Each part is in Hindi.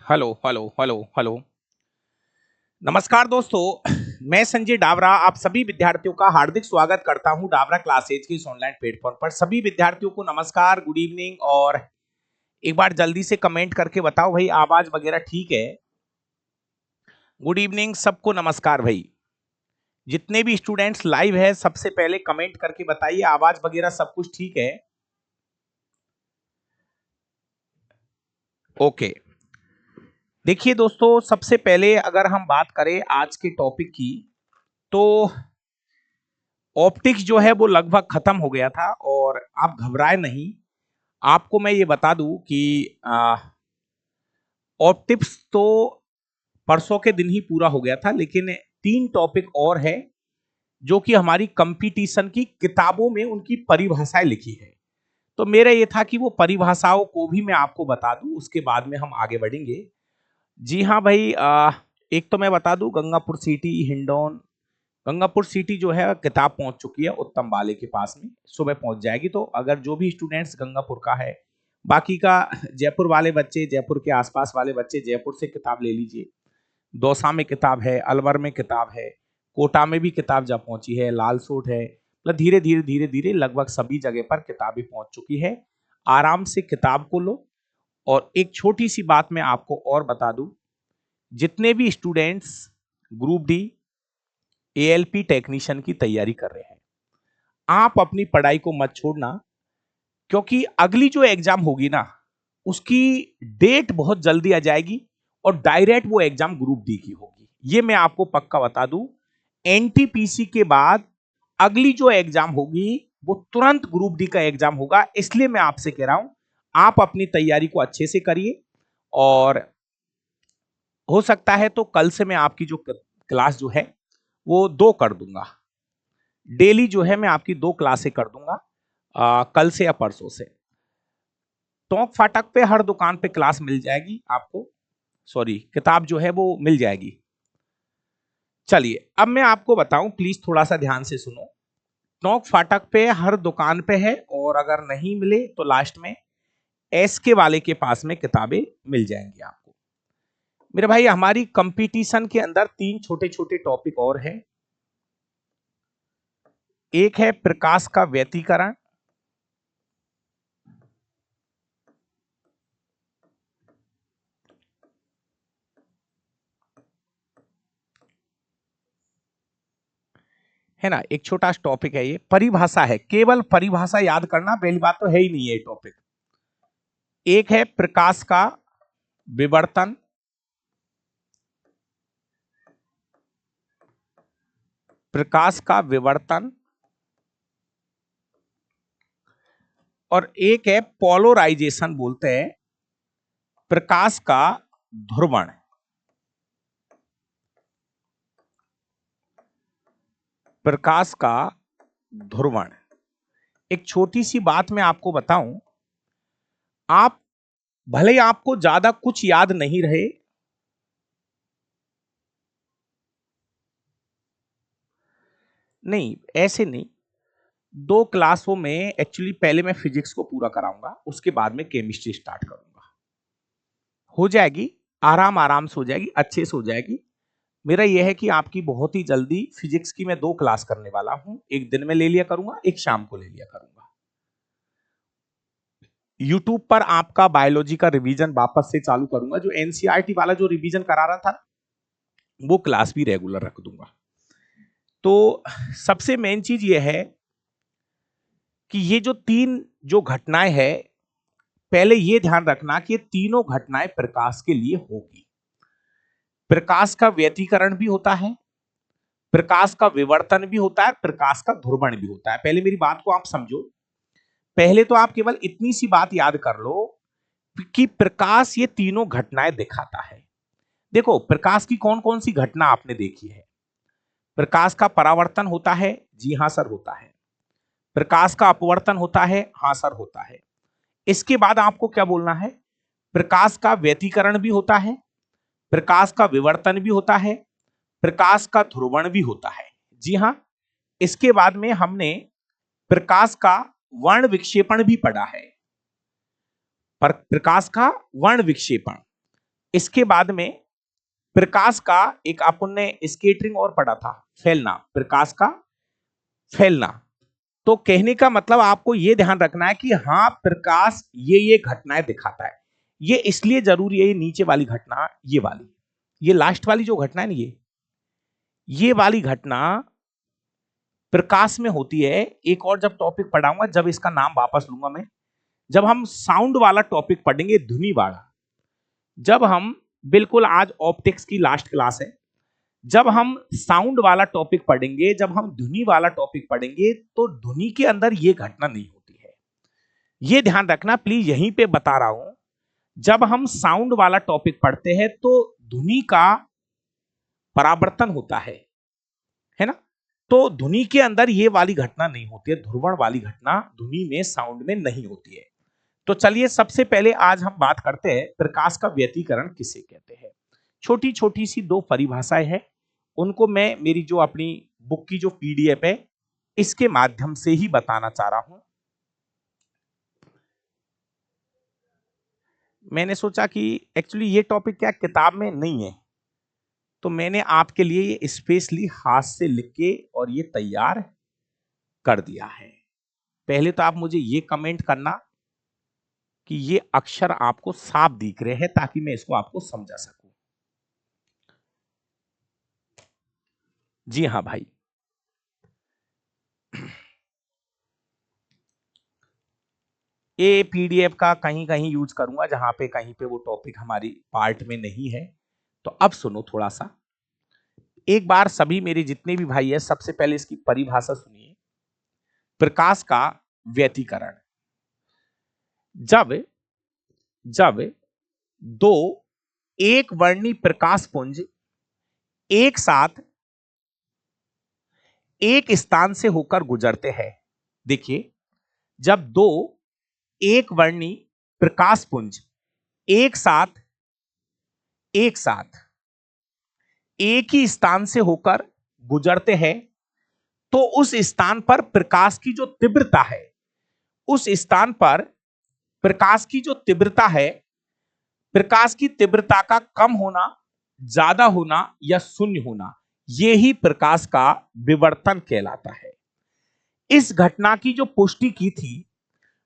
Hello hello hello hello. नमस्कार दोस्तों, मैं संजय डावरा आप सभी विद्यार्थियों का हार्दिक स्वागत करता हूं डावरा क्लासेज के इस ऑनलाइन प्लेटफॉर्म पर। सभी विद्यार्थियों को नमस्कार, गुड इवनिंग। और एक बार जल्दी से कमेंट करके बताओ भाई, आवाज वगैरह ठीक है? गुड इवनिंग सबको, नमस्कार भाई। जितने भी स्टूडेंट्स लाइव है सबसे पहले कमेंट करके बताइए आवाज वगैरह सब कुछ ठीक है? ओके। देखिए दोस्तों, सबसे पहले अगर हम बात करें आज के टॉपिक की, तो ऑप्टिक्स जो है वो लगभग खत्म हो गया था और आप घबराए नहीं। आपको मैं ये बता दूं कि ऑप्टिक्स तो परसों के दिन ही पूरा हो गया था, लेकिन 3 टॉपिक और है जो कि हमारी कंपटीशन की किताबों में उनकी परिभाषाएं लिखी है। तो मेरा ये था कि वो परिभाषाओं को भी मैं आपको बता दूं, उसके बाद में हम आगे बढ़ेंगे। जी हाँ भाई, एक तो मैं बता दूं, गंगापुर सिटी, हिंडौन, गंगापुर सिटी जो है किताब पहुंच चुकी है उत्तम वाले के पास में, सुबह पहुंच जाएगी। तो अगर जो भी स्टूडेंट्स गंगापुर का है, बाकी का जयपुर वाले बच्चे, जयपुर के आसपास वाले बच्चे जयपुर से किताब ले लीजिए। दौसा में किताब है, अलवर में किताब है, कोटा में भी किताब जब पहुंची है, लालसोट है। मतलब धीरे धीरे धीरे धीरे लगभग सभी जगह पर किताबें पहुंच चुकी है। आराम से किताब को लो। और एक छोटी सी बात मैं आपको और बता दूं, जितने भी students group D, ALP technician की तैयारी कर रहे हैं, आप अपनी पढ़ाई को मत छोड़ना, क्योंकि अगली जो एग्जाम होगी ना, उसकी डेट बहुत जल्दी आ जाएगी और डायरेक्ट वो एग्जाम ग्रुप डी की होगी। ये मैं आपको पक्का बता दूं। एनटीपीसी के बाद अगली जो एग्जाम होगी वो तुरंत ग्रुप डी का एग्जाम होगा। इसलिए मैं आपसे कह रहा हूं, आप अपनी तैयारी को अच्छे से करिए। और हो सकता है तो कल से मैं आपकी जो क्लास जो है वो 2 कर दूंगा। डेली जो है मैं आपकी 2 क्लासें कर दूंगा, कल से या परसों से। टोंक फाटक पे हर दुकान पे क्लास मिल जाएगी आपको, सॉरी किताब जो है वो मिल जाएगी। चलिए अब मैं आपको बताऊं, प्लीज थोड़ा सा ध्यान से सुनो। टोंक फाटक पे हर दुकान पे है, और अगर नहीं मिले तो लास्ट में एसके वाले के पास में किताबें मिल जाएंगी आपको। मेरे भाई, हमारी कंपटीशन के अंदर 3 छोटे छोटे टॉपिक और है। एक है प्रकाश का व्यतिकरण, है ना, एक छोटा टॉपिक है। ये परिभाषा है, केवल परिभाषा याद करना, पहली बात तो है ही नहीं है ये टॉपिक। एक है प्रकाश का विवर्तन, प्रकाश का विवर्तन, और एक है पोलराइजेशन, बोलते हैं प्रकाश का ध्रुवण। प्रकाश का ध्रुवण। एक छोटी सी बात मैं आपको बताऊं, आप भले ही आपको ज्यादा कुछ याद नहीं रहे, नहीं ऐसे नहीं, 2 क्लासों में एक्चुअली पहले मैं फिजिक्स को पूरा कराऊंगा, उसके बाद में केमिस्ट्री स्टार्ट करूंगा। हो जाएगी, आराम आराम से हो जाएगी, अच्छे से हो जाएगी। मेरा यह है कि आपकी बहुत ही जल्दी फिजिक्स की मैं 2 क्लास करने वाला हूं। एक दिन में ले लिया करूंगा, एक शाम को ले लिया करूंगा। यूट्यूब पर आपका बायोलॉजी का रिवीजन वापस से चालू करूंगा। जो एनसीईआरटी वाला जो रिवीजन करा रहा था, वो क्लास भी रेगुलर रख दूंगा। तो सबसे मेन चीज ये है कि ये जो 3 जो घटनाएं हैं, पहले ये ध्यान रखना कि ये तीनों घटनाएं प्रकाश के लिए होगी। प्रकाश का व्यतिकरण भी होता है, प्रकाश का विवर्तन भी होता है, प्रकाश का ध्रुवण भी होता है। पहले मेरी बात को आप समझो। पहले तो आप केवल इतनी सी बात याद कर लो कि प्रकाश ये तीनों घटनाएं दिखाता है। देखो, प्रकाश की कौन कौन सी घटना आपने देखी है? प्रकाश का परावर्तन होता है, जी हां सर होता है। प्रकाश का अपवर्तन होता है, हां सर होता है। इसके बाद आपको क्या बोलना है? प्रकाश का व्यतिकरण भी होता है, प्रकाश का विवर्तन भी होता है, प्रकाश का ध्रुवण भी होता है। जी हां। इसके बाद में हमने प्रकाश का वर्ण विक्षेपण भी पढ़ा है, पर प्रकाश का वर्ण विक्षेपण। इसके बाद में प्रकाश का एक अपन ने स्केटरिंग और पढ़ा था, फैलना, प्रकाश का फैलना। तो कहने का मतलब आपको यह ध्यान रखना है कि हाँ, प्रकाश ये घटनाएं दिखाता है। ये इसलिए जरूरी है, ये नीचे वाली घटना, ये वाली, ये लास्ट वाली जो घटना है ना, ये वाली घटना प्रकाश में होती है। एक और जब टॉपिक पढ़ाऊंगा, जब इसका नाम वापस लूंगा मैं, जब हम साउंड वाला टॉपिक पढ़ेंगे, ध्वनि वाला, जब हम, बिल्कुल आज ऑप्टिक्स की लास्ट क्लास है, जब हम साउंड वाला टॉपिक पढ़ेंगे, जब हम ध्वनि वाला टॉपिक पढ़ेंगे, तो ध्वनि के अंदर यह घटना नहीं होती है। यह ध्यान रखना प्लीज, यहीं पे बता रहा हूं। जब हम साउंड वाला टॉपिक पढ़ते हैं तो ध्वनि का परावर्तन होता है ना। तो ध्वनि के अंदर ये वाली घटना नहीं होती है, ध्रुवण वाली घटना ध्वनि में, साउंड में नहीं होती है। तो चलिए सबसे पहले आज हम बात करते हैं प्रकाश का व्यतिकरण किसे कहते हैं। छोटी छोटी सी दो परिभाषाएं हैं, उनको मैं मेरी जो अपनी बुक की जो पीडीएफ है इसके माध्यम से ही बताना चाह रहा हूं। मैंने सोचा कि एक्चुअली ये टॉपिक क्या किताब में नहीं है, तो मैंने आपके लिए ये स्पेशली हाथ से लिख के और ये तैयार कर दिया है। पहले तो आप मुझे ये कमेंट करना कि ये अक्षर आपको साफ दिख रहे हैं, ताकि मैं इसको आपको समझा सकूं। जी हाँ भाई, ये पीडीएफ का कहीं कहीं यूज करूंगा, जहां पे कहीं पे वो टॉपिक हमारी पार्ट में नहीं है। तो अब सुनो थोड़ा सा, एक बार सभी मेरे जितने भी भाई है, सबसे पहले इसकी परिभाषा सुनिए। प्रकाश का व्यतिकरण, जब जब दो एक वर्णी प्रकाश पुंज एक साथ एक स्थान से होकर गुजरते हैं। देखिए, जब दो एक वर्णी प्रकाश पुंज एक साथ एक ही स्थान से होकर गुजरते हैं, तो उस स्थान पर प्रकाश की जो तीव्रता है, उस स्थान पर प्रकाश की जो तीव्रता है, प्रकाश की तीव्रता का कम होना, ज्यादा होना या शून्य होना, यही प्रकाश का विवर्तन कहलाता है। इस घटना की जो पुष्टि की थी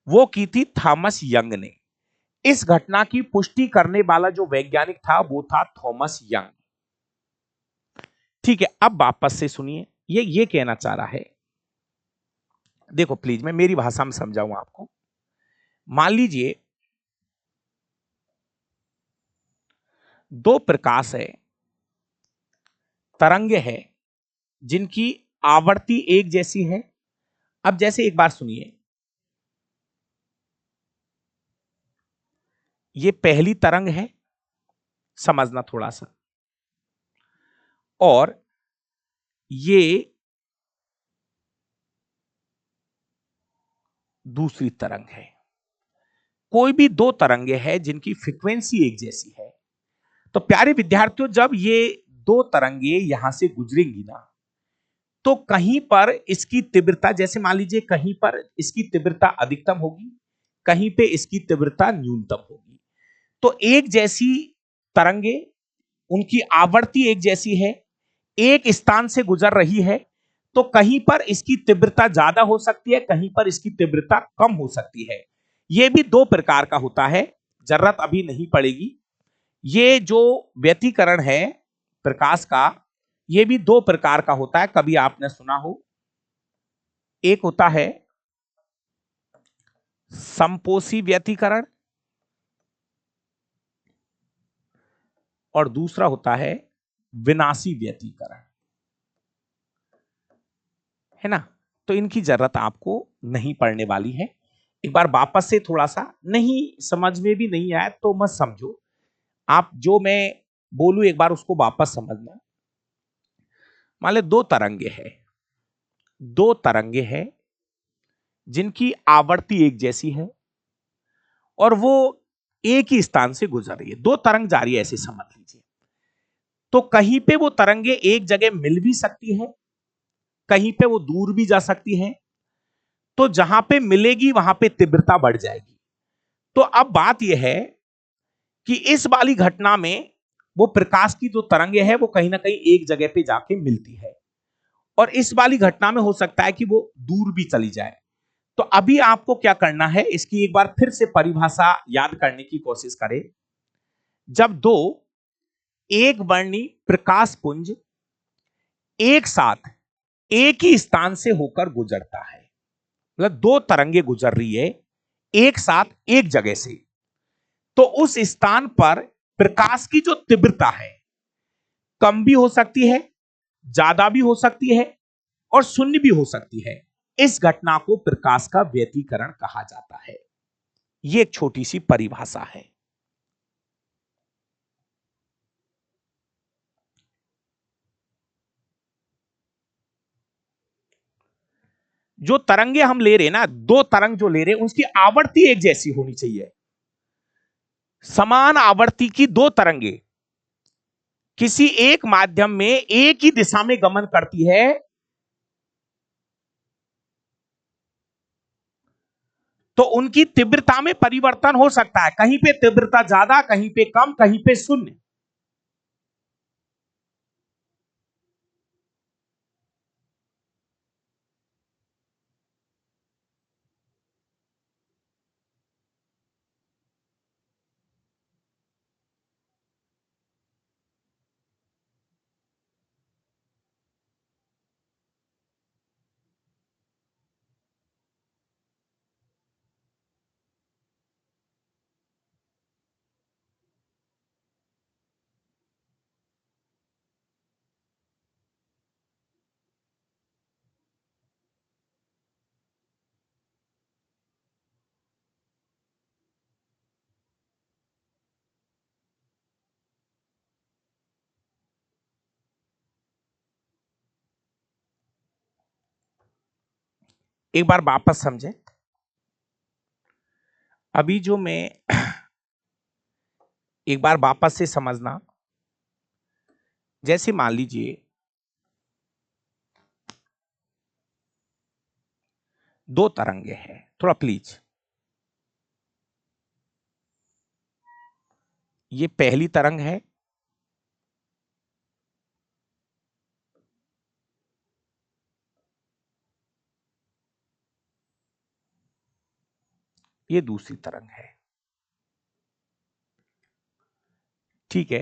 वो की थी थॉमस यंग ने। इस घटना की पुष्टि करने वाला जो वैज्ञानिक था वो था थॉमस यंग। ठीक है, अब वापस से सुनिए, ये कहना चाह रहा है, देखो प्लीज मैं मेरी भाषा में समझाऊं आपको। मान लीजिए दो प्रकाश है, तरंगे है, जिनकी आवृत्ति एक जैसी है। अब जैसे एक बार सुनिए, ये पहली तरंग है, समझना थोड़ा सा, और ये दूसरी तरंग है। कोई भी दो तरंगे हैं जिनकी फ्रीक्वेंसी एक जैसी है, तो प्यारे विद्यार्थियों, जब ये दो तरंगे यहां से गुजरेंगी ना, तो कहीं पर इसकी तीव्रता, जैसे मान लीजिए कहीं पर इसकी तीव्रता अधिकतम होगी, कहीं पे इसकी तीव्रता न्यूनतम होगी। तो एक जैसी तरंगे, उनकी आवृत्ति एक जैसी है, एक स्थान से गुजर रही है, तो कहीं पर इसकी तीव्रता ज्यादा हो सकती है, कहीं पर इसकी तीव्रता कम हो सकती है। यह भी दो प्रकार का होता है, जरूरत अभी नहीं पड़ेगी। ये जो व्यतिकरण है प्रकाश का, यह भी दो प्रकार का होता है, कभी आपने सुना हो। एक होता है संपोषी व्यतिकरण और दूसरा होता है विनाशी व्यतिकरण, है ना। तो इनकी जरूरत आपको नहीं पड़ने वाली है। एक बार वापस से थोड़ा सा, नहीं समझ में भी नहीं आया तो मत समझो, आप जो मैं बोलूं एक बार उसको वापस समझना। मान लो दो तरंगे हैं जिनकी आवृत्ति एक जैसी है और वो एक ही स्थान से गुजर रही है, दो तरंग जा रही है ऐसे समझ लीजिए। तो कहीं पे वो तरंगे एक जगह मिल भी सकती है, कहीं पे वो दूर भी जा सकती है। तो जहां पे मिलेगी वहां पे तीव्रता बढ़ जाएगी। तो अब बात यह है कि इस वाली घटना में वो प्रकाश की जो तरंगे है वो कहीं ना कहीं एक जगह पे जाके मिलती है, और इस वाली घटना में हो सकता है कि वो दूर भी चली जाए। तो अभी आपको क्या करना है, इसकी एक बार फिर से परिभाषा याद करने की कोशिश करें। जब दो एक वर्णी प्रकाश पुंज एक साथ एक ही स्थान से होकर गुजरता है, मतलब दो तरंगे गुजर रही है एक साथ एक जगह से, तो उस स्थान पर प्रकाश की जो तीव्रता है कम भी हो सकती है, ज्यादा भी हो सकती है, और शून्य भी हो सकती है। इस घटना को प्रकाश का व्यतिकरण कहा जाता है। यह एक छोटी सी परिभाषा है। जो तरंगे हम ले रहे हैं ना, दो तरंग जो ले रहे हैं उसकी आवर्ती एक जैसी होनी चाहिए। समान आवर्ती की दो तरंगे किसी एक माध्यम में एक ही दिशा में गमन करती है, तो उनकी तीव्रता में परिवर्तन हो सकता है। कहीं पे तीव्रता ज्यादा, कहीं पे कम, कहीं पे शून्य। एक बार वापस समझे। अभी जो मैं एक बार वापस से समझना। जैसे मान लीजिए दो तरंगे हैं, थोड़ा प्लीज। ये पहली तरंग है, ये दूसरी तरंग है। ठीक है,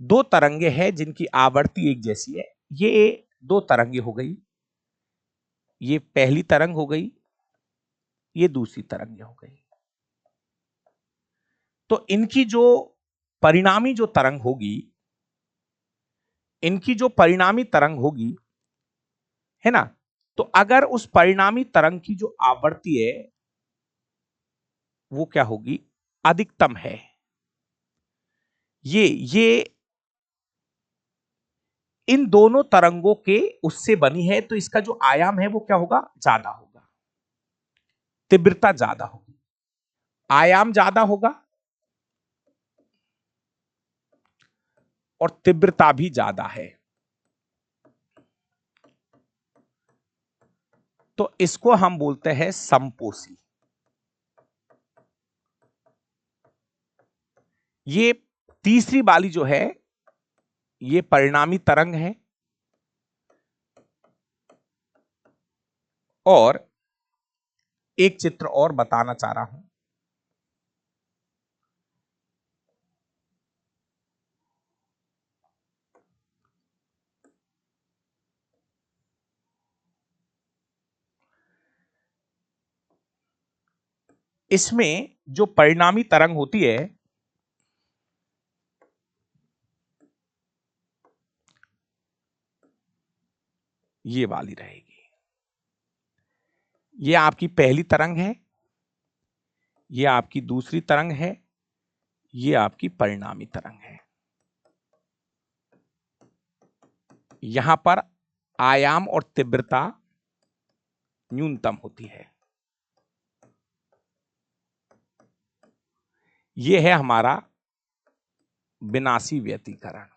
दो तरंगे हैं जिनकी आवर्ती एक जैसी है। ये दो तरंगे हो गई, ये पहली तरंग हो गई, ये दूसरी तरंग हो गई। तो इनकी जो परिणामी जो तरंग होगी, इनकी जो परिणामी तरंग होगी, है ना, तो अगर उस परिणामी तरंग की जो आवृत्ति है वो क्या होगी, अधिकतम है, ये इन दोनों तरंगों के उससे बनी है, तो इसका जो आयाम है वो क्या होगा, ज्यादा होगा, तीव्रता ज्यादा होगी, आयाम ज्यादा होगा और तीव्रता भी ज्यादा है। तो इसको हम बोलते हैं समपोषी। ये तीसरी वाली जो है ये परिणामी तरंग है, और एक चित्र और बताना चाह रहा हूं। इसमें जो परिणामी तरंग होती है ये वाली रहेगी। ये आपकी पहली तरंग है, ये आपकी दूसरी तरंग है, ये आपकी परिणामी तरंग है। यहां पर आयाम और तीव्रता न्यूनतम होती है। यह है हमारा विनाशी व्यतिकरण।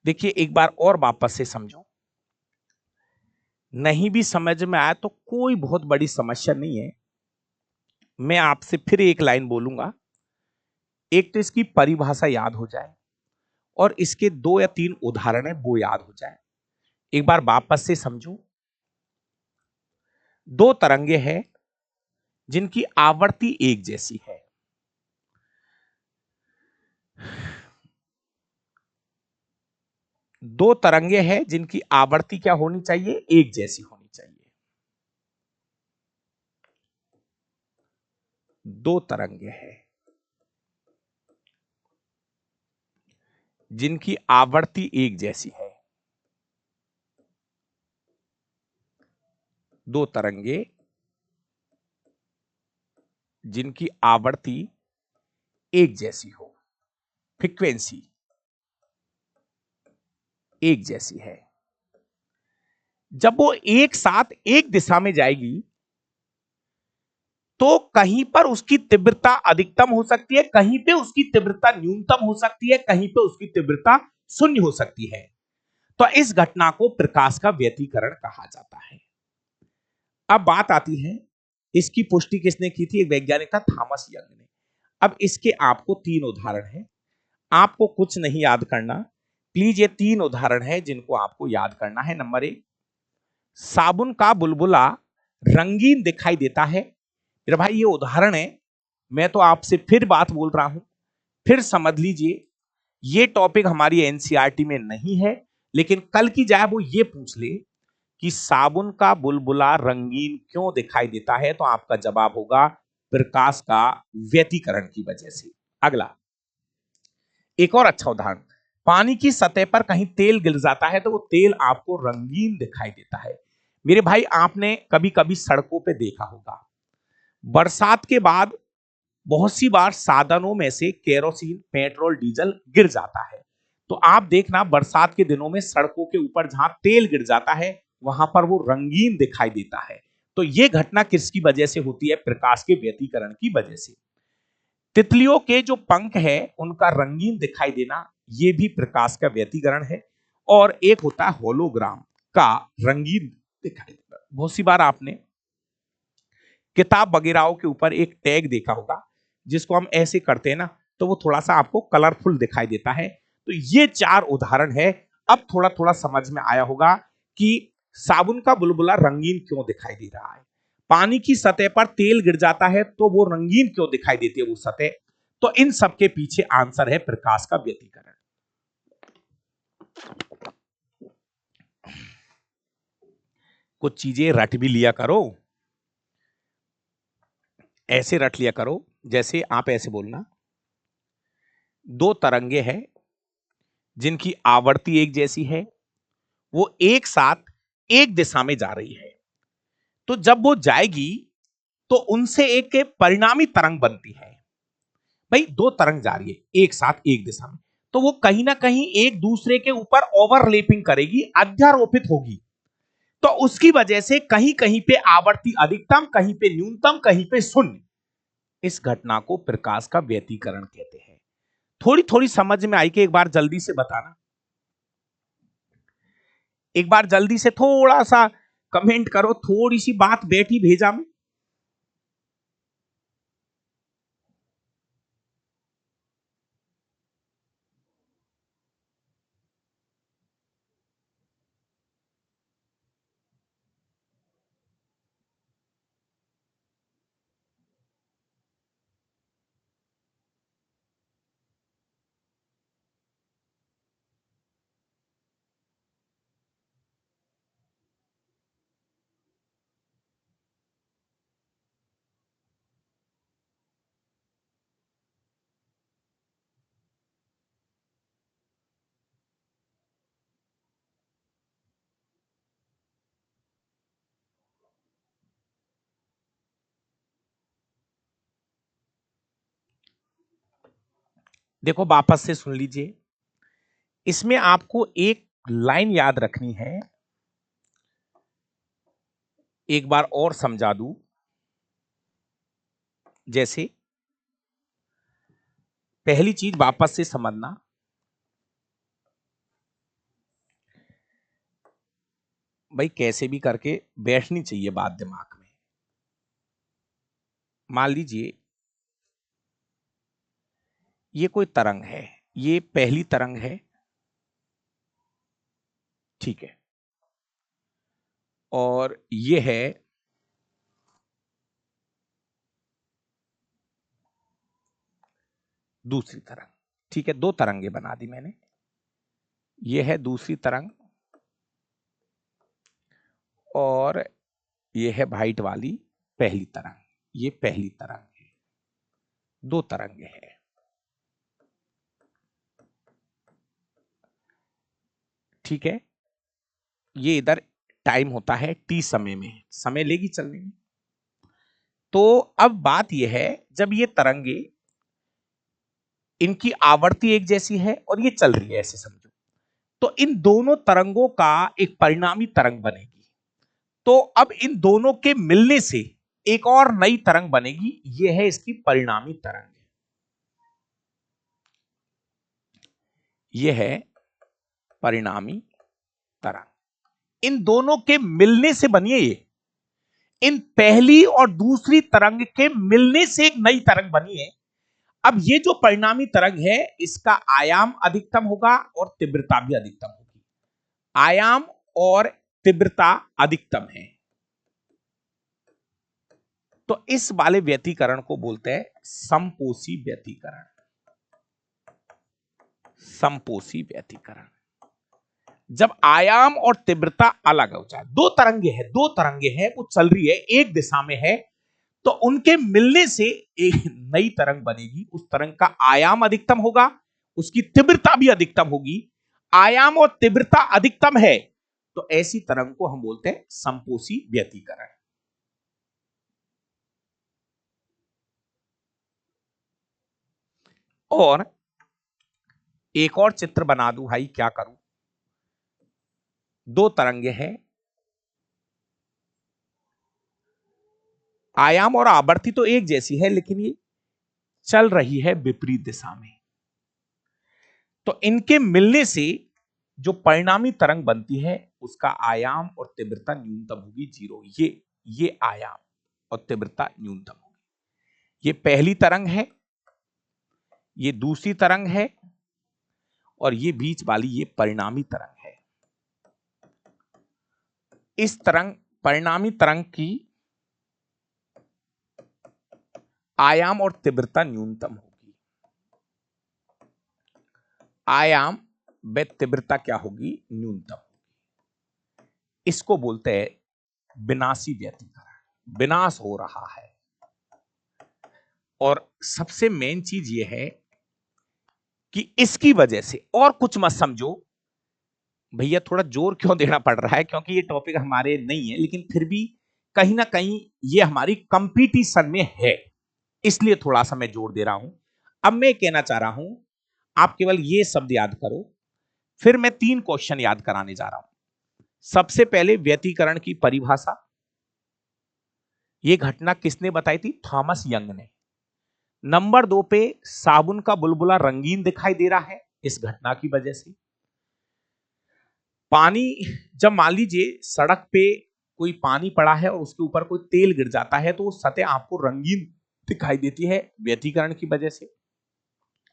देखिए एक बार और वापस से समझो, नहीं भी समझ में आया तो कोई बहुत बड़ी समस्या नहीं है। मैं आपसे फिर एक लाइन बोलूंगा, एक तो इसकी परिभाषा याद हो जाए और इसके 2 या 3 उदाहरण है वो याद हो जाए। एक बार वापस से समझो। दो तरंगे हैं जिनकी आवर्ती एक जैसी है। दो तरंगे हैं जिनकी आवर्ती क्या होनी चाहिए? एक जैसी होनी चाहिए। दो तरंगे हैं जिनकी आवर्ती एक जैसी है। दो तरंगे जिनकी आवर्ती एक जैसी हो, फ्रीक्वेंसी एक जैसी है। जब वो एक साथ एक दिशा में जाएगी तो कहीं पर उसकी तीव्रता अधिकतम हो सकती है, कहीं पे उसकी तीव्रता न्यूनतम हो सकती है, कहीं पे उसकी तीव्रता शून्य हो सकती है। तो इस घटना को प्रकाश का व्यतिकरण कहा जाता है। अब बात आती है, इसकी पुष्टि किसने की थी? एक वैज्ञानिक था, थॉमस यंग ने। अब इसके आपको 3 उदाहरण हैं। आपको कुछ नहीं याद करना, प्लीज। ये 3 उदाहरण है जिनको आपको याद करना है। नंबर 1, साबुन का बुलबुला रंगीन दिखाई देता है। मेरे भाई ये उदाहरण है, मैं तो आपसे फिर बात बोल रहा हूं, फिर समझ लीजिए। ये टॉपिक हमारी एनसीईआरटी में नहीं है, लेकिन कल की जाए वो ये पूछ ले कि साबुन का बुलबुला रंगीन क्यों दिखाई देता है, तो आपका जवाब होगा प्रकाश का व्यतिकरण की वजह से। अगला, एक और अच्छा उदाहरण, पानी की सतह पर कहीं तेल गिर जाता है तो वो तेल आपको रंगीन दिखाई देता है। मेरे भाई आपने कभी कभी सड़कों पे देखा होगा, बरसात के बाद बहुत सी बार साधनों में से केरोसिन, पेट्रोल, डीजल गिर जाता है। तो आप देखना बरसात के दिनों में सड़कों के ऊपर जहां तेल गिर जाता है वहां पर वो रंगीन दिखाई देता है। तो ये घटना किसकी वजह से होती है? प्रकाश के व्यतिकरण की वजह से। तितलियों के जो पंख है उनका रंगीन दिखाई देना, ये भी प्रकाश का व्यतिकरण है। और एक होता है होलोग्राम का रंगीन दिखाई देना। बहुत सी बार आपने किताब वगैरह के ऊपर एक टैग देखा होगा, जिसको हम ऐसे करते हैं ना तो वो थोड़ा सा आपको कलरफुल दिखाई देता है। तो ये 4 उदाहरण है। अब थोड़ा थोड़ा समझ में आया होगा कि साबुन का बुलबुला रंगीन क्यों दिखाई दे रहा है, पानी की सतह पर तेल गिर जाता है तो वो रंगीन क्यों दिखाई देती है वो सतह। तो इन सब के पीछे आंसर है प्रकाश का व्यतिकरण। कुछ चीजें रट भी लिया करो, ऐसे रट लिया करो जैसे आप ऐसे बोलना, दो तरंगे हैं जिनकी आवर्ती एक जैसी है, वो एक साथ एक दिशा में जा रही है। तो जब वो जाएगी तो उनसे एक के परिणामी तरंग बनती है। भाई दो तरंग जा रही है एक साथ एक दिशा में, तो वो कहीं ना कहीं एक दूसरे के ऊपर ओवरलैपिंग करेगी, अध्यारोपित होगी। तो उसकी वजह से कहीं कहीं पे आवर्ती अधिकतम, कहीं पे न्यूनतम, कहीं पे शून्य। इस घटना को प्रकाश का व्यतिकरण कहते हैं। थोड़ी थोड़ी समझ में आई कि एक बार जल्दी से बताना, एक बार जल्दी से थोड़ा सा कमेंट करो, थोड़ी सी बात बैठी भेजा में। देखो वापस से सुन लीजिए, इसमें आपको एक लाइन याद रखनी है। एक बार और समझा दूं, जैसे पहली चीज वापस से समझना, भाई कैसे भी करके बैठनी चाहिए बात दिमाग में। मान लीजिए ये कोई तरंग है, ये पहली तरंग है, ठीक है, और ये है दूसरी तरंग, ठीक है, दो तरंगे बना दी मैंने। ये है दूसरी तरंग और ये है वाइट वाली पहली तरंग, ये पहली तरंग है, दो तरंगे हैं, ठीक है। ये इधर टाइम होता है टी समय में, समय लेगी चलने में। तो अब बात यह है, जब ये तरंगे, इनकी आवृत्ति एक जैसी है और ये चल रही है, ऐसे समझो, तो इन दोनों तरंगों का एक परिणामी तरंग बनेगी। तो अब इन दोनों के मिलने से एक और नई तरंग बनेगी, ये है इसकी परिणामी तरंग, ये है परिणामी तरंग। इन दोनों के मिलने से बनी है ये, इन पहली और दूसरी तरंग के मिलने से एक नई तरंग बनी है। अब ये जो परिणामी तरंग है, इसका आयाम अधिकतम होगा और तीव्रता भी अधिकतम होगी। आयाम और तीव्रता अधिकतम है, तो इस वाले व्यतिकरण को बोलते हैं समपोषी व्यतिकरण। समपोषी व्यतिकरण, जब आयाम और तीव्रता अलग हो जाए, दो तरंगे हैं, वो चल रही है, एक दिशा में है, तो उनके मिलने से एक नई तरंग बनेगी। उस तरंग का आयाम अधिकतम होगा, उसकी तीव्रता भी अधिकतम होगी। आयाम और तीव्रता अधिकतम है, तो ऐसी तरंग को हम बोलते हैं समपोषी व्यतिकरण। और एक और चित्र बना दूं भाई, क्या करूं, दो तरंगे हैं, आयाम और आवृत्ति तो एक जैसी है, लेकिन ये चल रही है विपरीत दिशा में। तो इनके मिलने से जो परिणामी तरंग बनती है, उसका आयाम और तीव्रता न्यूनतम होगी 0। ये आयाम और तीव्रता न्यूनतम होगी। ये पहली तरंग है, ये दूसरी तरंग है, और ये बीच वाली ये परिणामी तरंग है। इस तरंग, परिणामी तरंग की आयाम और तीव्रता न्यूनतम होगी। आयाम व तीव्रता क्या होगी, न्यूनतम होगी। इसको बोलते हैं विनाशी व्यतिकरण, विनाश हो रहा है। और सबसे मेन चीज यह है कि इसकी वजह से, और कुछ मत समझो भैया, थोड़ा जोर क्यों देना पड़ रहा है, क्योंकि ये टॉपिक हमारे नहीं है, लेकिन फिर भी कहीं ना कहीं ये हमारी कंपटीशन में है, इसलिए थोड़ा सा मैं जोर दे रहा हूं। अब मैं कहना चाह रहा हूं, आप केवल ये शब्द याद करो, फिर मैं 3 क्वेश्चन याद कराने जा रहा हूं। सबसे पहले व्यतिकरण की परिभाषा, यह घटना किसने बताई थी, थॉमस यंग ने। नंबर 2 पे साबुन का बुलबुला रंगीन दिखाई दे रहा है, इस घटना की वजह से। पानी, जब मान लीजिए सड़क पे कोई पानी पड़ा है और उसके ऊपर कोई तेल गिर जाता है, तो वो सतह आपको रंगीन दिखाई देती है व्यतिकरण की वजह से।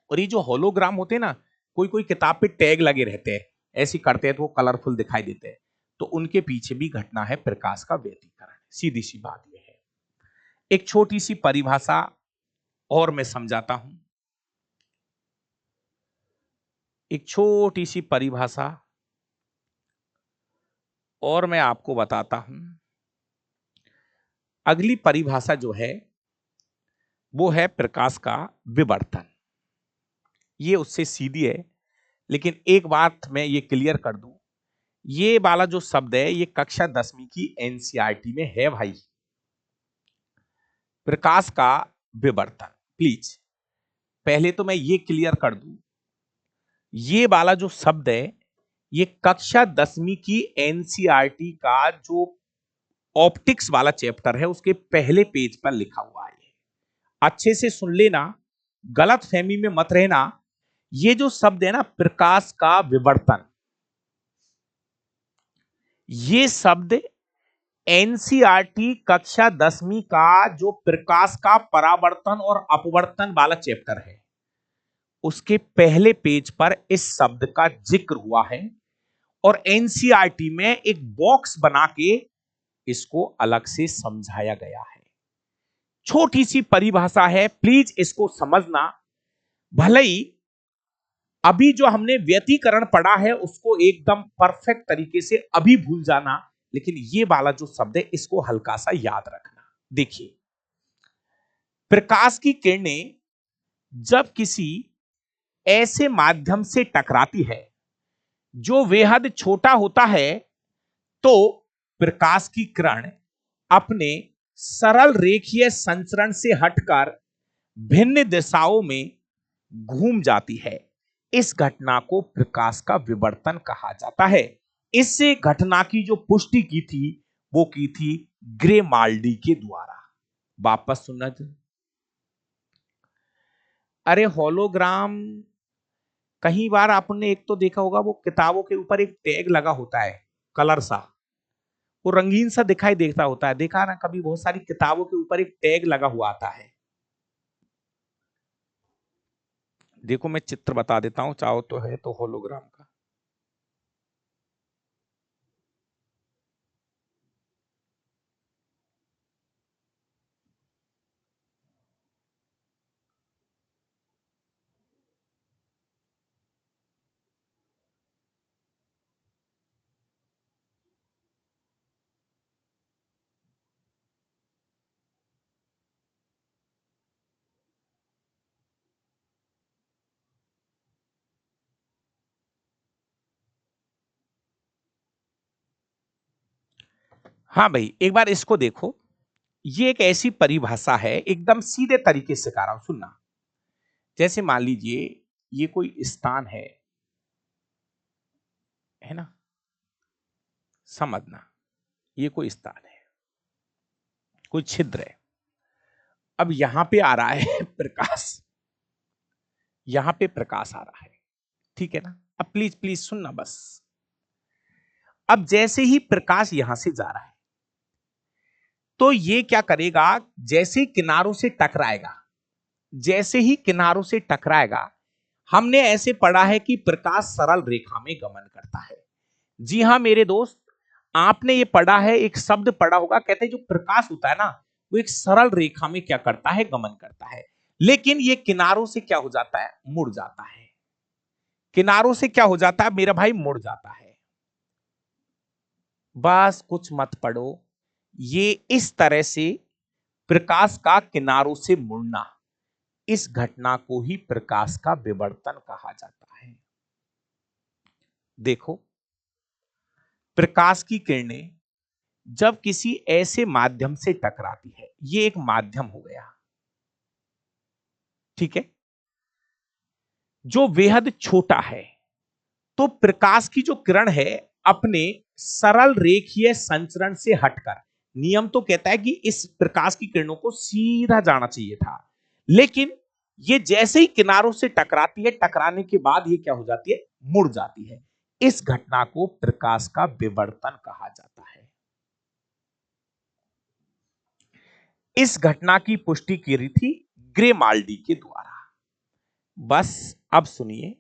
और ये जो होलोग्राम होते हैं ना, कोई कोई किताब पे टैग लगे रहते हैं, ऐसी करते हैं तो वो कलरफुल दिखाई देते हैं, तो उनके पीछे भी घटना है प्रकाश का व्यतिकरण। सीधी सी बात यह है। एक छोटी सी परिभाषा और मैं समझाता हूं, एक छोटी सी परिभाषा और मैं आपको बताता हूं। अगली परिभाषा जो है वो है प्रकाश का विवर्तन। ये उससे सीधी है, लेकिन एक बात मैं ये क्लियर कर दूं, ये वाला जो शब्द है ये कक्षा 10वीं की एनसीईआरटी में है भाई। प्रकाश का विवर्तन, प्लीज पहले तो मैं ये क्लियर कर दूं, ये वाला जो शब्द है ये कक्षा 10वीं की एनसीईआरटी का जो ऑप्टिक्स वाला चैप्टर है उसके पहले पेज पर लिखा हुआ है। अच्छे से सुन लेना, गलत फहमी में मत रहना। ये जो शब्द है ना प्रकाश का विवर्तन, ये शब्द एनसीईआरटी कक्षा 10वीं का जो प्रकाश का परावर्तन और अपवर्तन वाला चैप्टर है उसके पहले पेज पर इस शब्द का जिक्र हुआ है और एनसीईआरटी में एक बॉक्स बना के इसको अलग से समझाया गया है। छोटी सी परिभाषा है, प्लीज इसको समझना। भले ही अभी जो हमने व्यतिकरण पढ़ा है उसको एकदम परफेक्ट तरीके से अभी भूल जाना, लेकिन ये वाला जो शब्द है इसको हल्का सा याद रखना। देखिए, प्रकाश की किरणें जब किसी ऐसे माध्यम से टकराती है जो बेहद छोटा होता है, तो प्रकाश की किरण अपने सरल रेखीय संचरण से हटकर भिन्न दिशाओं में घूम जाती है। इस घटना को प्रकाश का विवर्तन कहा जाता है। इस घटना की जो पुष्टि की थी वो की थी ग्रेमाल्डी के द्वारा। वापस सुनना। अरे होलोग्राम, कई बार आपने एक तो देखा होगा, वो किताबों के ऊपर एक टैग लगा होता है, कलर सा, वो रंगीन सा दिखाई देता होता है। देखा ना कभी, बहुत सारी किताबों के ऊपर एक टैग लगा हुआ आता है। देखो मैं चित्र बता देता हूं, चाहो तो, है तो होलोग्राम का। हाँ भाई, एक बार इसको देखो। ये एक ऐसी परिभाषा है, एकदम सीधे तरीके से कह रहा हूं, सुनना। जैसे मान लीजिए ये कोई स्थान है ना, समझना, ये कोई स्थान है, कोई छिद्र है। अब यहां पे आ रहा है प्रकाश, यहां पे प्रकाश आ रहा है, ठीक है ना। अब प्लीज प्लीज सुनना बस। अब जैसे ही प्रकाश यहां से जा रहा है, तो ये क्या करेगा, जैसे ही किनारों से टकराएगा, जैसे ही किनारों से टकराएगा, हमने ऐसे पढ़ा है कि प्रकाश सरल रेखा में गमन करता है। जी हां मेरे दोस्त, आपने ये पढ़ा है, एक शब्द पढ़ा होगा, कहते हैं जो प्रकाश होता है ना, वो एक सरल रेखा में क्या करता है, गमन करता है। लेकिन ये किनारों से क्या हो जाता है, मुड़ जाता है। किनारों से क्या हो जाता है मेरा भाई, मुड़ जाता है। बस कुछ मत पढ़ो, ये इस तरह से प्रकाश का किनारों से मुड़ना, इस घटना को ही प्रकाश का विवर्तन कहा जाता है। देखो, प्रकाश की किरणें जब किसी ऐसे माध्यम से टकराती है, ये एक माध्यम हो गया, ठीक है, जो बेहद छोटा है, तो प्रकाश की जो किरण है अपने सरल रेखीय संचरण से हटकर, नियम तो कहता है कि इस प्रकाश की किरणों को सीधा जाना चाहिए था, लेकिन ये जैसे ही किनारों से टकराती है, टकराने के बाद ये क्या हो जाती है, मुड़ जाती है। इस घटना को प्रकाश का विवर्तन कहा जाता है। इस घटना की पुष्टि की रही थी ग्रेमाल्डी के द्वारा। बस अब सुनिए,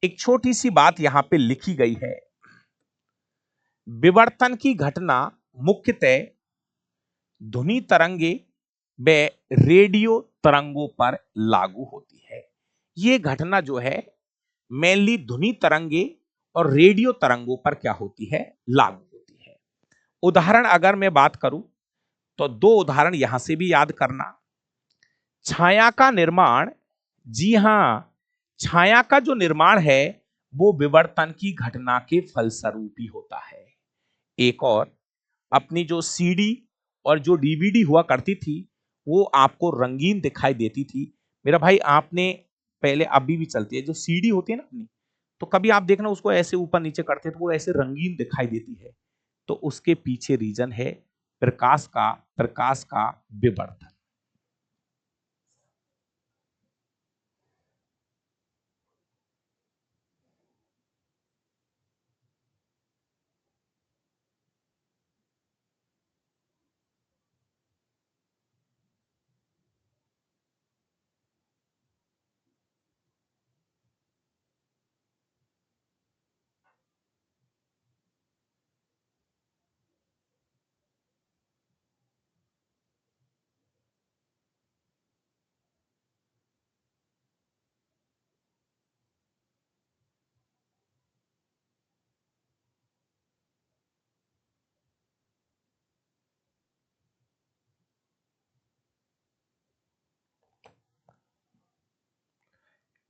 एक छोटी सी बात यहां पे लिखी गई है। विवर्तन की घटना मुख्यतः ध्वनि तरंगे व रेडियो तरंगों पर लागू होती है। यह घटना जो है मेनली ध्वनि तरंगे और रेडियो तरंगों पर क्या होती है, लागू होती है। उदाहरण अगर मैं बात करूं, तो दो उदाहरण यहां से भी याद करना। छाया का निर्माण, जी हां, छाया का जो निर्माण है वो विवर्तन की घटना के फलस्वरूप ही होता है। एक और, अपनी जो सीडी और जो डीवीडी हुआ करती थी, वो आपको रंगीन दिखाई देती थी। मेरा भाई आपने पहले, अभी भी चलती है जो सीडी होती है ना अपनी, तो कभी आप देखना उसको ऐसे ऊपर नीचे करते तो वो ऐसे रंगीन दिखाई देती है। तो उसके पीछे रीजन है प्रकाश का विवर्तन।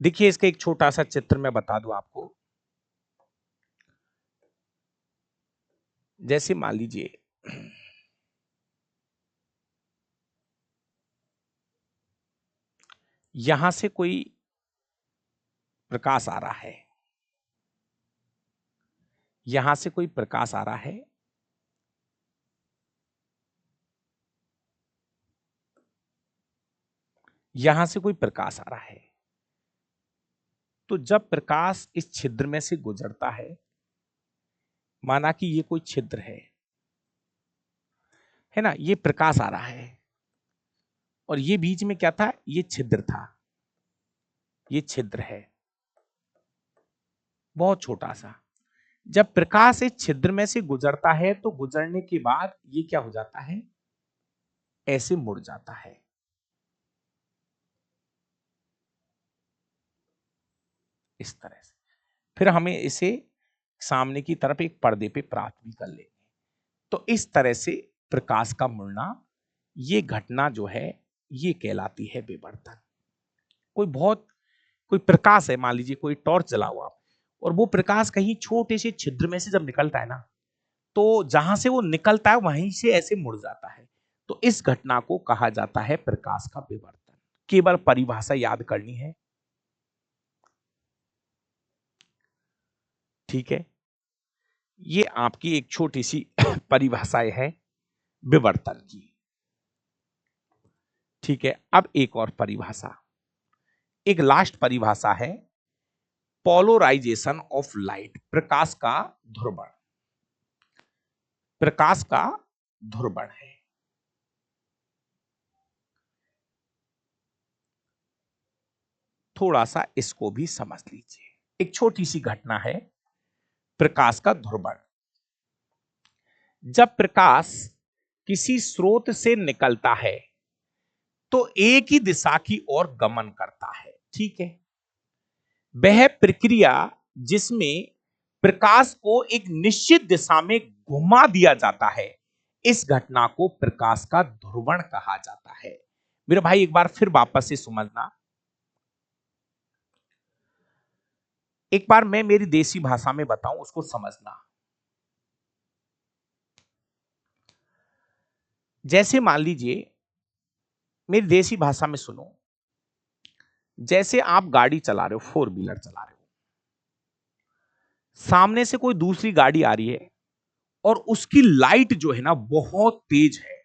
देखिए इसका एक छोटा सा चित्र मैं बता दूं आपको। जैसे मान लीजिए यहां से कोई प्रकाश आ रहा है, यहां से कोई प्रकाश आ रहा है, यहां से कोई प्रकाश आ रहा है। तो जब प्रकाश इस छिद्र में से गुजरता है, माना कि ये कोई छिद्र है ना, ये प्रकाश आ रहा है और ये बीच में क्या था, ये छिद्र था, ये छिद्र है बहुत छोटा सा। जब प्रकाश इस छिद्र में से गुजरता है तो गुजरने के बाद ये क्या हो जाता है, ऐसे मुड़ जाता है। इस तरह से फिर हमें इसे सामने की तरफ एक पर्दे पे प्राप्त भी कर लेंगे। तो इस तरह से प्रकाश का मुड़ना, ये घटना जो है ये कहलाती है विवर्तन। कोई प्रकाश है, मान लीजिए कोई टॉर्च जला हुआ और वो प्रकाश कहीं छोटे से छिद्र में से जब निकलता है ना, तो जहां से वो निकलता है वहीं से ऐसे मुड़ जाता है। तो इस घटना को कहा जाता है प्रकाश का विवर्तन। केवल परिभाषा याद करनी है, ठीक है। ये आपकी एक छोटी सी परिभाषाएं है विवर्तन की, ठीक है। अब एक और परिभाषा, एक लास्ट परिभाषा है पोलराइजेशन ऑफ लाइट, प्रकाश का ध्रुवण। प्रकाश का ध्रुवण है, थोड़ा सा इसको भी समझ लीजिए। एक छोटी सी घटना है प्रकाश का ध्रुवण। जब प्रकाश किसी स्रोत से निकलता है तो एक ही दिशा की ओर गमन करता है, ठीक है। वह प्रक्रिया जिसमें प्रकाश को एक निश्चित दिशा में घुमा दिया जाता है, इस घटना को प्रकाश का ध्रुवण कहा जाता है। मेरे भाई एक बार फिर वापस से समझना, एक बार मैं मेरी देसी भाषा में बताऊं उसको समझना। जैसे मान लीजिए, मेरी देसी भाषा में सुनो, जैसे आप गाड़ी चला रहे हो, फोर व्हीलर चला रहे हो, सामने से कोई दूसरी गाड़ी आ रही है और उसकी लाइट जो है ना बहुत तेज है।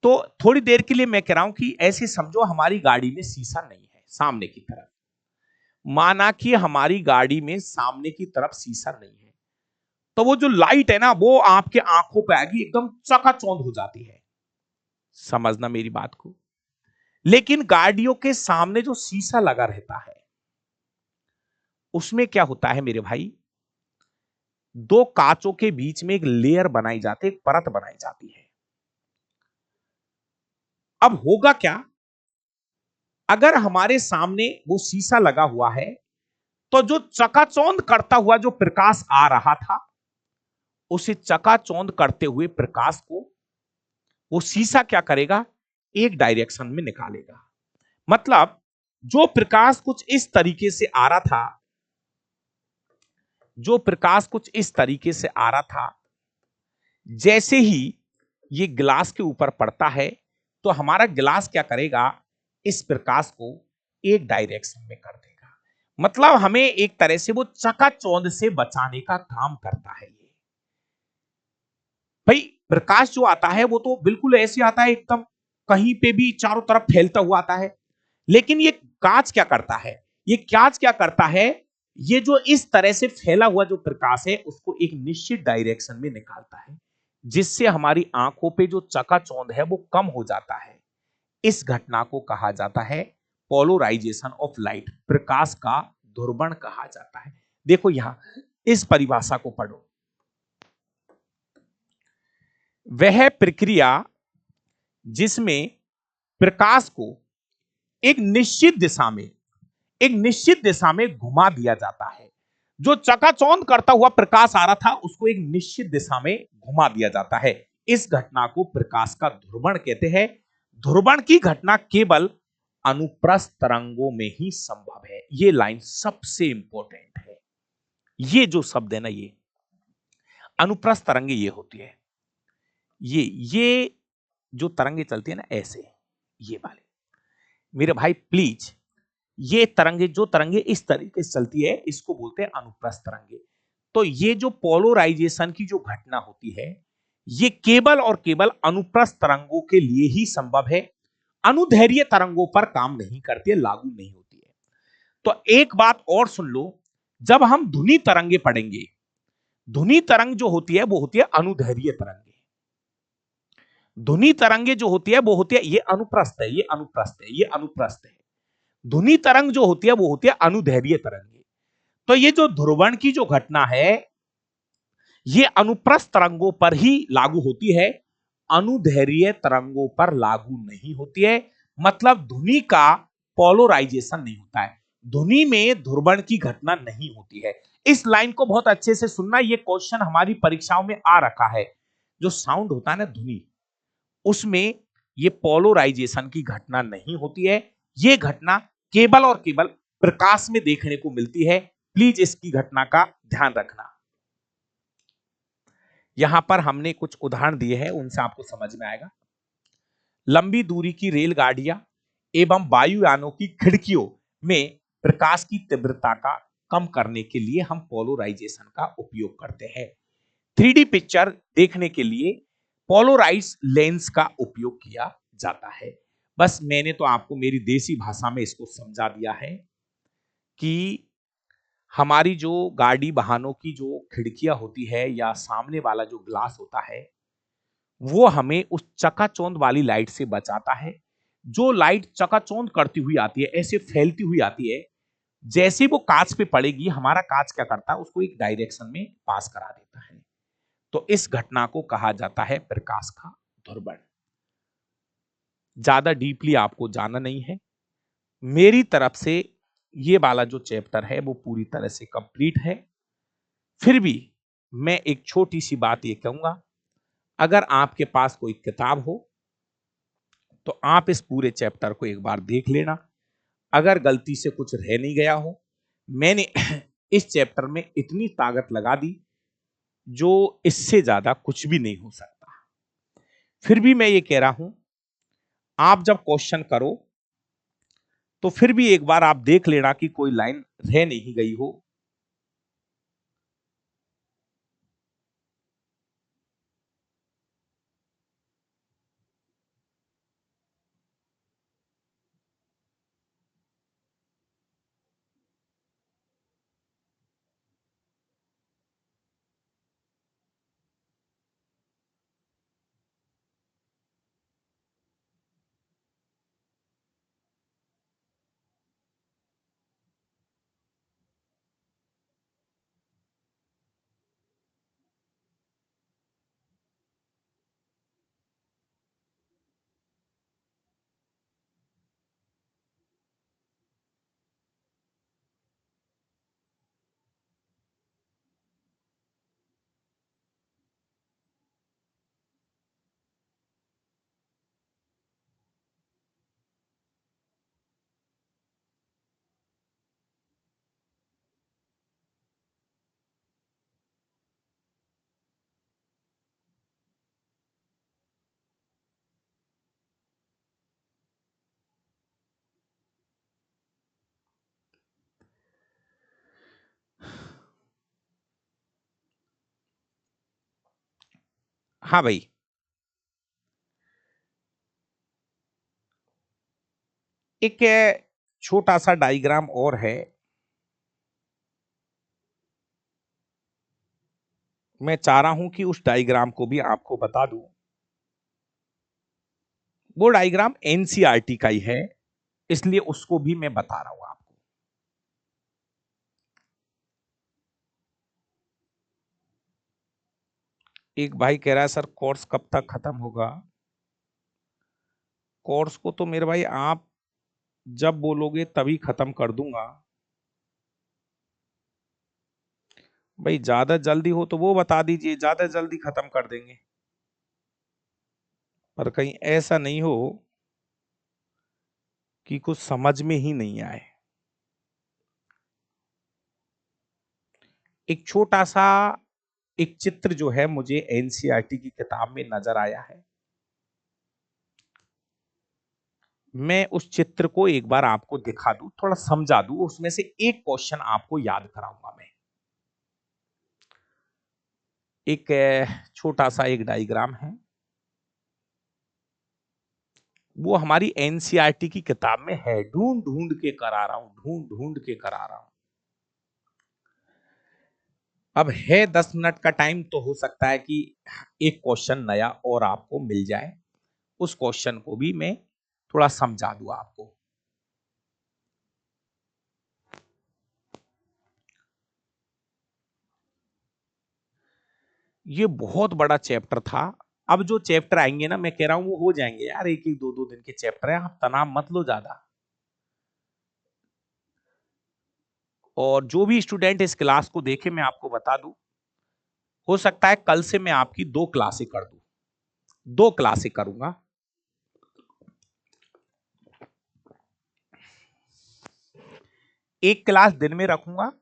तो थोड़ी देर के लिए मैं कह रहा हूं कि ऐसे समझो हमारी गाड़ी में शीशा नहीं है सामने की तरफ, माना कि हमारी गाड़ी में सामने की तरफ शीशा नहीं है, तो वो जो लाइट है ना वो आपके आंखों पे आएगी, एकदम चकाचौंध हो जाती है। समझना मेरी बात को। लेकिन गाड़ियों के सामने जो शीशा लगा रहता है उसमें क्या होता है मेरे भाई, दो कांचों के बीच में एक लेयर बनाई जाती है, एक परत बनाई जाती है। अब होगा क्या, अगर हमारे सामने वो शीशा लगा हुआ है तो जो चकाचौंध करता हुआ जो प्रकाश आ रहा था, उसे चकाचौंध करते हुए प्रकाश को वो शीशा क्या करेगा, एक डायरेक्शन में निकालेगा। मतलब जो प्रकाश कुछ इस तरीके से आ रहा था, जो प्रकाश कुछ इस तरीके से आ रहा था, जैसे ही ये गिलास के ऊपर पड़ता है तो हमारा गिलास क्या करेगा, इस प्रकाश को एक डायरेक्शन में कर देगा। मतलब हमें एक तरह से वो चकाचौंध से बचाने का काम करता है। ये भाई प्रकाश जो आता है वो तो बिल्कुल ऐसे आता है, एकदम कहीं पे भी चारों तरफ फैलता हुआ आता है। लेकिन ये कांच क्या करता है, ये कांच क्या करता है, ये जो इस तरह से फैला हुआ जो प्रकाश है उसको एक निश्चित डायरेक्शन में निकालता है, जिससे हमारी आंखों पे जो चकाचौंध है वो कम हो जाता है। इस घटना को कहा जाता है पोलराइजेशन ऑफ लाइट, प्रकाश का ध्रुवण कहा जाता है। देखो यहां इस परिभाषा को पढ़ो, वह प्रक्रिया जिसमें प्रकाश को एक निश्चित दिशा में, एक निश्चित दिशा में घुमा दिया जाता है। जो चकाचौंध करता हुआ प्रकाश आ रहा था उसको एक निश्चित दिशा में घुमा दिया जाता है। इस घटना को प्रकाश का ध्रुवण कहते हैं। ध्रुवण की घटना केवल अनुप्रस्थ तरंगों में ही संभव है। ये लाइन सबसे इंपॉर्टेंट है। ये जो शब्द है ना, ये अनुप्रस्थ तरंगे ये होती है, ये जो तरंगे चलती है ना ऐसे, ये वाले, मेरे भाई प्लीज, ये तरंगे, जो तरंगे इस तरीके से चलती है इसको बोलते हैं अनुप्रस्थ तरंगे। तो ये जो पोलराइजेशन की जो घटना होती है, ये केवल और केवल अनुप्रस्थ तरंगों के लिए ही संभव है, अनुदैर्घ्य तरंगों पर काम नहीं करती है, लागू नहीं होती है। तो एक बात और सुन लो, जब हम ध्वनि तरंगे पढ़ेंगे, ध्वनि तरंग जो होती है वो होती है अनुदैर्घ्य तरंगे। ध्वनि तरंगे जो होती है वो होती है, ये अनुप्रस्थ है, ये अनुप्रस्थ है, ये अनुप्रस्थ है। ध्वनि तरंग जो होती है वो होती है अनुदैर्घ्य तरंगे। तो ये जो ध्रुवण की जो घटना है, ये अनुप्रस्थ तरंगों पर ही लागू होती है, अनुदैर्घ्य तरंगों पर लागू नहीं होती है। मतलब ध्वनि का पोलराइजेशन नहीं होता है, ध्वनि में ध्रुवण की घटना नहीं होती है। इस लाइन को बहुत अच्छे से सुनना, ये क्वेश्चन हमारी परीक्षाओं में आ रखा है। जो साउंड होता है ना ध्वनि, उसमें ये पोलराइजेशन की घटना नहीं होती है। ये घटना केवल और केवल प्रकाश में देखने को मिलती है। प्लीज इसकी घटना का ध्यान रखना। यहां पर हमने कुछ उदाहरण दिए हैं, उनसे आपको समझ में आएगा। लंबी दूरी की रेलगाड़ियां एवं वायुयानों की खिड़कियों में प्रकाश की तीव्रता का कम करने के लिए हम पोलराइजेशन का उपयोग करते हैं। 3D पिक्चर देखने के लिए पोलराइज लेंस का उपयोग किया जाता है। बस मैंने तो आपको मेरी देसी भाषा में इसको समझा दिया है कि हमारी जो गाड़ी वाहनों की जो खिड़कियां होती है या सामने वाला जो ग्लास होता है, वो हमें उस चकाचौंध वाली लाइट से बचाता है। जो लाइट चकाचौंध करती हुई आती है, ऐसे फैलती हुई आती है, जैसे वो कांच पे पड़ेगी, हमारा कांच क्या करता है, उसको एक डायरेक्शन में पास करा देता है। तो इस घटना को कहा जाता है प्रकाश का ध्रुवण। ज्यादा डीपली आपको जानना नहीं है। मेरी तरफ से ये वाला जो चैप्टर है वो पूरी तरह से कंप्लीट है। फिर भी मैं एक छोटी सी बात ये कहूंगा, अगर आपके पास कोई किताब हो तो आप इस पूरे चैप्टर को एक बार देख लेना। अगर गलती से कुछ रह नहीं गया हो, मैंने इस चैप्टर में इतनी ताकत लगा दी जो इससे ज्यादा कुछ भी नहीं हो सकता। फिर भी मैं ये कह रहा हूं, आप जब क्वेश्चन करो तो फिर भी एक बार आप देख लेना कि कोई लाइन रह नहीं गई हो। हाँ भाई, एक छोटा सा डायग्राम और है, मैं चाह रहा हूं कि उस डायग्राम को भी आपको बता दूं। वो डायग्राम एनसीईआरटी का ही है, इसलिए उसको भी मैं बता रहा हूं आपको। एक भाई कह रहा है सर कोर्स कब तक खत्म होगा। कोर्स को तो मेरे भाई आप जब बोलोगे तभी खत्म कर दूंगा। भाई ज्यादा जल्दी हो तो वो बता दीजिए, ज्यादा जल्दी खत्म कर देंगे। पर कहीं ऐसा नहीं हो कि कुछ समझ में ही नहीं आए। एक छोटा सा एक चित्र जो है मुझे एनसीईआरटी की किताब में नजर आया है। मैं उस चित्र को एक बार आपको दिखा दूं, थोड़ा समझा दूं, उसमें से एक क्वेश्चन आपको याद कराऊंगा मैं। एक छोटा सा एक डायग्राम है, वो हमारी एनसीईआरटी की किताब में है। ढूंढ ढूंढ के करा रहा हूं, ढूंढ ढूंढ के करा रहा हूं। अब है 10 मिनट का टाइम, तो हो सकता है कि एक क्वेश्चन नया और आपको मिल जाए। उस क्वेश्चन को भी मैं थोड़ा समझा दूं आपको। ये बहुत बड़ा चैप्टर था। अब जो चैप्टर आएंगे ना, मैं कह रहा हूं वो हो जाएंगे यार, एक एक दो दो दिन के चैप्टर है, आप तनाव मत लो ज्यादा। और जो भी स्टूडेंट इस क्लास को देखे, मैं आपको बता दूं, हो सकता है कल से मैं आपकी 2 क्लासें कर दूं, 2 क्लासें करूंगा। एक क्लास दिन में रखूंगा,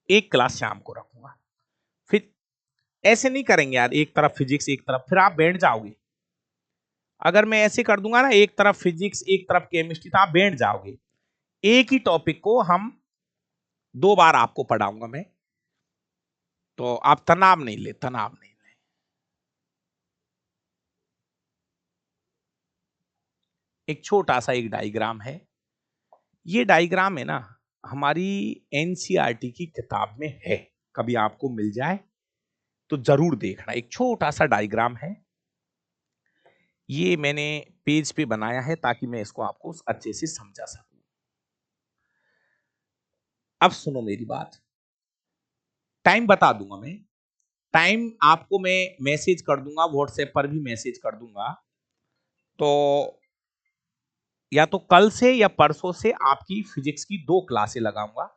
एक क्लास शाम को रखूंगा। फिर ऐसे नहीं करेंगे यार, एक तरफ फिजिक्स एक तरफ, फिर आप बैठ जाओगे। अगर मैं ऐसे कर दूंगा ना, एक तरफ फिजिक्स एक तरफ केमिस्ट्री, तो आप बैठ जाओगे। एक ही टॉपिक को हम 2 बार आपको पढ़ाऊंगा मैं, तो आप तनाव नहीं ले, तनाव नहीं ले। एक छोटा सा एक डायग्राम है। ये डायग्राम है ना, हमारी एनसीईआरटी की किताब में है। कभी आपको मिल जाए तो जरूर देखना। एक छोटा सा डायग्राम है, ये मैंने पेज पे बनाया है ताकि मैं इसको आपको अच्छे से समझा सकूं। अब सुनो मेरी बात, टाइम बता दूंगा मैं। टाइम आपको मैं मैसेज कर दूंगा, व्हाट्सएप पर भी मैसेज कर दूंगा। तो या तो कल से या परसों से आपकी फिजिक्स की 2 क्लासें लगाऊंगा।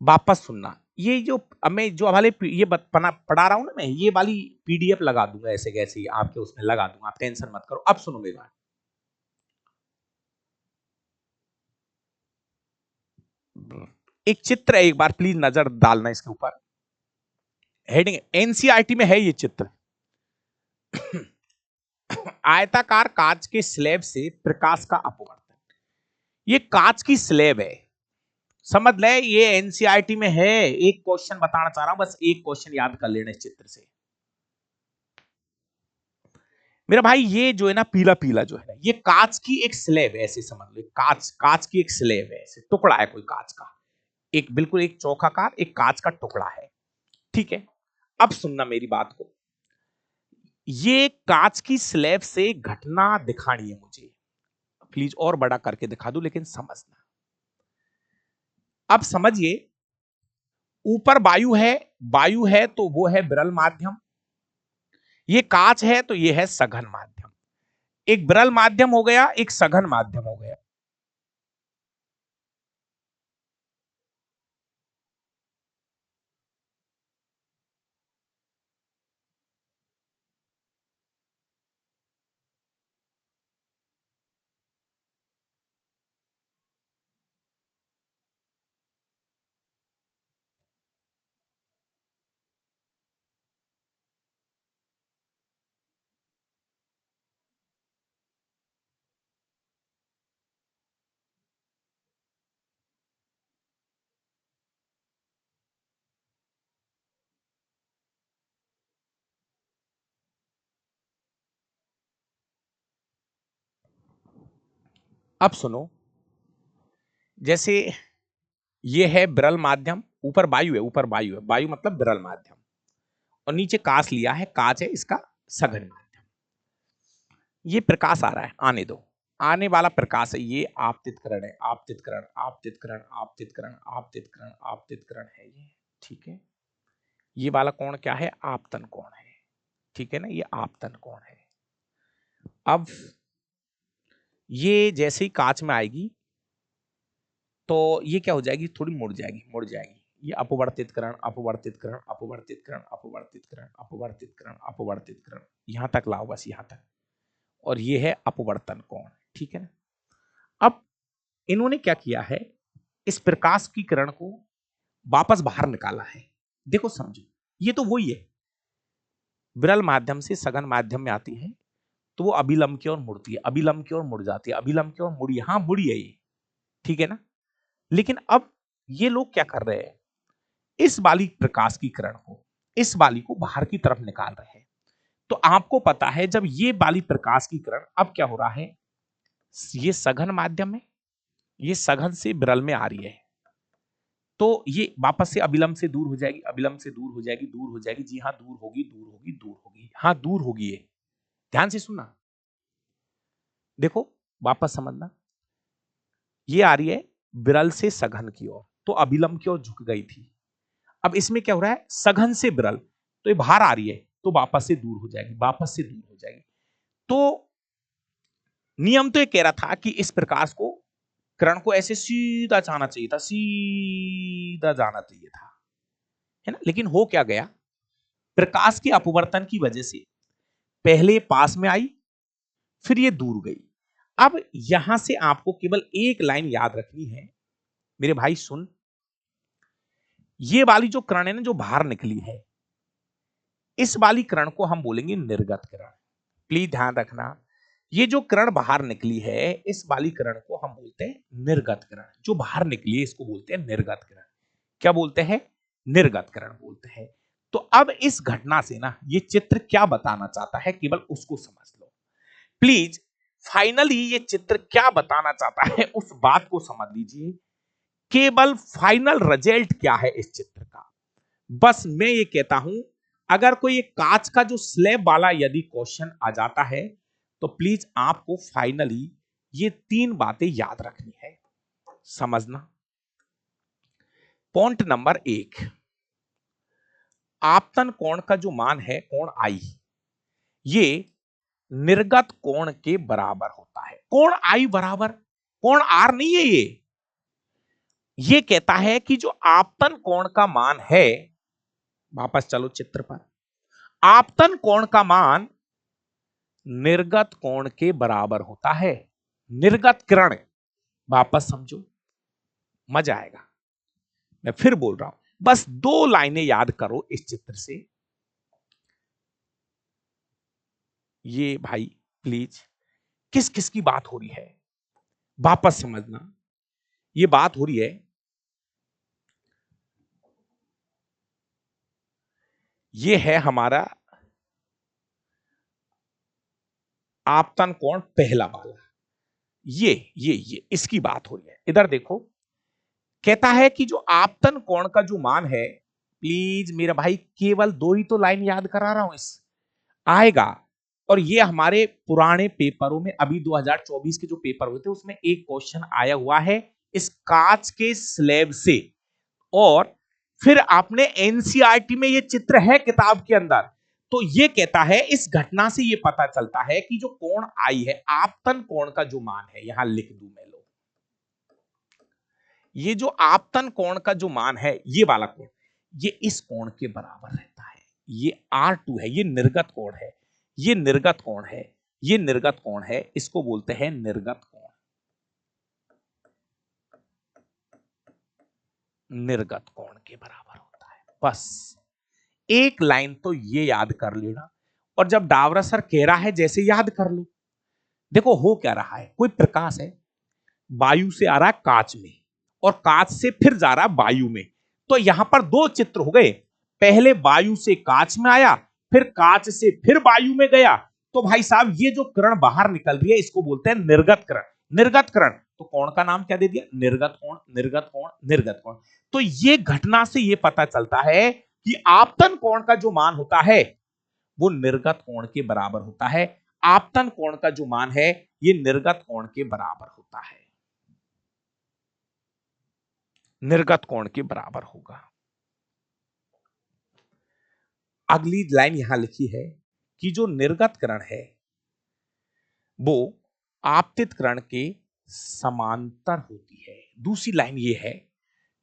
वापस सुनना, ये जो अब मैं जो वाले ये पढ़ा रहा हूं ना, मैं ये वाली पीडीएफ लगा दूंगा, ऐसे कैसे ही आपके उसमें लगा दूंगा, आप टेंशन मत करो। अब सुनो मेरी बात, एक चित्र है, एक बार प्लीज नजर डालना इसके ऊपर। हेडिंग एनसीईआरटी में है ये चित्र। आयताकार कांच के स्लैब से प्रकाश का अपवर्तन। ये कांच की स्लैब है, समझ ले, ये एनसीईआरटी में है। एक क्वेश्चन बताना चाह रहा हूं, बस एक क्वेश्चन याद कर लेना इस चित्र से। मेरा भाई ये जो है ना, पीला पीला जो है ना, ये कांच की एक स्लैब है, ऐसे समझ लो। कांच कांच की एक स्लैब है, ऐसे टुकड़ा है कोई कांच का, एक बिल्कुल एक चौकाकार एक कांच का टुकड़ा है। ठीक है, अब सुनना मेरी बात को। ये कांच की स्लैब से घटना दिखानी है मुझे, प्लीज और बड़ा करके दिखा दूं, लेकिन समझना। अब समझिए, ऊपर वायु है, वायु है तो वो है विरल माध्यम। ये कांच है तो ये है सघन माध्यम। एक विरल माध्यम हो गया, एक सघन माध्यम हो गया। अब सुनो, जैसे ये है विरल माध्यम, ऊपर वायु है, ऊपर वायु है, वायु मतलब विरल माध्यम, और नीचे कांच लिया है, कांच है इसका सघन माध्यम। ये प्रकाश आ रहा है, आने दो। आने वाला प्रकाश है, ये आपतित किरण है, आपतित किरण, आपतित किरण, आपतित किरण, आपतित किरण, आपतित किरण है ये। ठीक है, ये वाला कोण क्या है? आपतन कोण है। ठीक है ना, ये आपतन कोण है। अब ये जैसे ही कांच में आएगी तो ये क्या हो जाएगी, थोड़ी मुड़ जाएगी, मुड़ जाएगी। ये अपवर्तित करण, अपवर्तित करण, अपवर्तित करण, अपवर्तित करण, अपवर्तित करण, अपवर्तित करण, यहां तक लाओ, बस यहां तक। और ये है अपवर्तन कोण, ठीक है ना। अब इन्होंने क्या किया है, इस प्रकाश की किरण को वापस बाहर निकाला है। देखो समझो, ये तो वही है, विरल माध्यम से सघन माध्यम में आती है तो वो अभिलंब की ओर मुड़ती है, अभिलंब की ओर मुड़ जाती है, अभिलंब की ओर मुड़ी, हाँ मुड़ी है ये, ठीक है ना। लेकिन अब ये लोग क्या कर रहे हैं, इस वाली प्रकाश की किरण को, इस वाली को बाहर की तरफ निकाल रहे हैं। तो आपको पता है जब ये वाली प्रकाश की किरण, अब क्या हो रहा है, ये सघन माध्यम है, ये सघन से विरल में आ रही है, तो ये वापस से अभिलंब से दूर हो जाएगी, अभिलंब से दूर हो जाएगी, दूर हो जाएगी, जी हाँ दूर होगी, दूर होगी, दूर होगी, हाँ दूर होगी। ये ध्यान से सुनना, देखो वापस समझना, ये आ रही है विरल से सघन की ओर, तो अभिलंब की ओर झुक गई थी। अब इसमें क्या हो रहा है, सघन से विरल, तो ये बाहर आ रही है तो वापस से दूर हो जाएगी, वापस से दूर हो जाएगी। तो नियम तो ये कह रहा था कि इस प्रकाश को, किरण को ऐसे सीधा जाना चाहिए था, सीधा जाना चाहिए था, है ना। लेकिन हो क्या गया, प्रकाश के अपवर्तन की वजह से पहले पास में आई, फिर ये दूर गई। अब यहां से आपको केवल एक लाइन याद रखनी है मेरे भाई, सुन, ये वाली जो किरण है ना, जो बाहर निकली है, इस वाली किरण को हम बोलेंगे निर्गत किरण। प्लीज ध्यान रखना, ये जो किरण बाहर निकली है, इस वाली किरण को हम बोलते हैं निर्गत किरण। जो बाहर निकली है इसको बोलते हैं निर्गत किरण। क्या बोलते हैं, निर्गत किरण बोलते हैं। तो अब इस घटना से ना ये चित्र क्या बताना चाहता है, केवल उसको समझ लो प्लीज। फाइनली ये चित्र क्या बताना चाहता है उस बात को समझ लीजिए, केवल फाइनल रिजल्ट क्या है इस चित्र का। बस मैं ये कहता हूं, अगर कोई एक कांच का जो स्लैब वाला यदि क्वेश्चन आ जाता है तो प्लीज आपको फाइनली ये तीन बातें याद रखनी है, समझना। पॉइंट नंबर 1, आपतन कोण का जो मान है कोण आई, ये निर्गत कोण के बराबर होता है। कोण आई बराबर कोण आर नहीं है, ये कहता है कि जो आपतन कोण का मान है, वापस चलो चित्र पर, आपतन कोण का मान निर्गत कोण के बराबर होता है। निर्गत किरण, वापस समझो, मजा आएगा। मैं फिर बोल रहा हूं, बस 2 लाइनें याद करो इस चित्र से। ये भाई प्लीज, किस किस की बात हो रही है, वापस समझना। ये बात हो रही है, ये है हमारा आपतन कोण पहला वाला, ये इसकी बात हो रही है। इधर देखो, कहता है कि जो आपतन कोण का जो मान है, प्लीज मेरा भाई केवल 2 ही तो लाइन याद करा रहा हूं, इस आएगा। और ये हमारे पुराने पेपरों में, अभी 2024 के जो पेपर हुए थे उसमें एक क्वेश्चन आया हुआ है इस कांच के स्लैब से। और फिर आपने एनसीईआरटी में ये चित्र है किताब के अंदर, तो ये कहता है इस घटना से ये पता चलता है कि जो कोण आई है, आपतन कोण का जो मान है, यहां लिख दूं मैं, लो, ये जो आपतन कोण का जो मान है, ये वाला कोण, ये इस कोण के बराबर रहता है। ये R2 है, ये निर्गत कोण है, ये निर्गत कोण है, ये निर्गत कोण है, इसको बोलते हैं निर्गत कोण। निर्गत कोण के बराबर होता है, बस एक लाइन तो ये याद कर लेना। और जब डावरा सर कह रहा है जैसे याद कर लो। देखो हो क्या रहा है, कोई प्रकाश है, वायु से आ रहा है कांच में, और कांच से फिर जा रहा है वायु में। तो यहां पर 2 चित्र हो गए, पहले वायु से कांच में आया, फिर कांच से फिर वायु में गया। तो भाई साहब ये जो किरण बाहर निकल रही है इसको बोलते हैं निर्गत किरण। निर्गत किरण, तो कोण का नाम क्या दे दिया, निर्गत कोण, निर्गत कोण, निर्गत कोण। तो ये घटना से ये पता चलता है कि आपतन कोण का जो मान होता है वो निर्गत कोण के बराबर होता है। आपतन कोण का जो मान है ये निर्गत कोण के बराबर होता है, निर्गत कोण के बराबर होगा। अगली लाइन यहां लिखी है कि जो निर्गत किरण है वो आपतित किरण के समांतर होती है। दूसरी लाइन ये है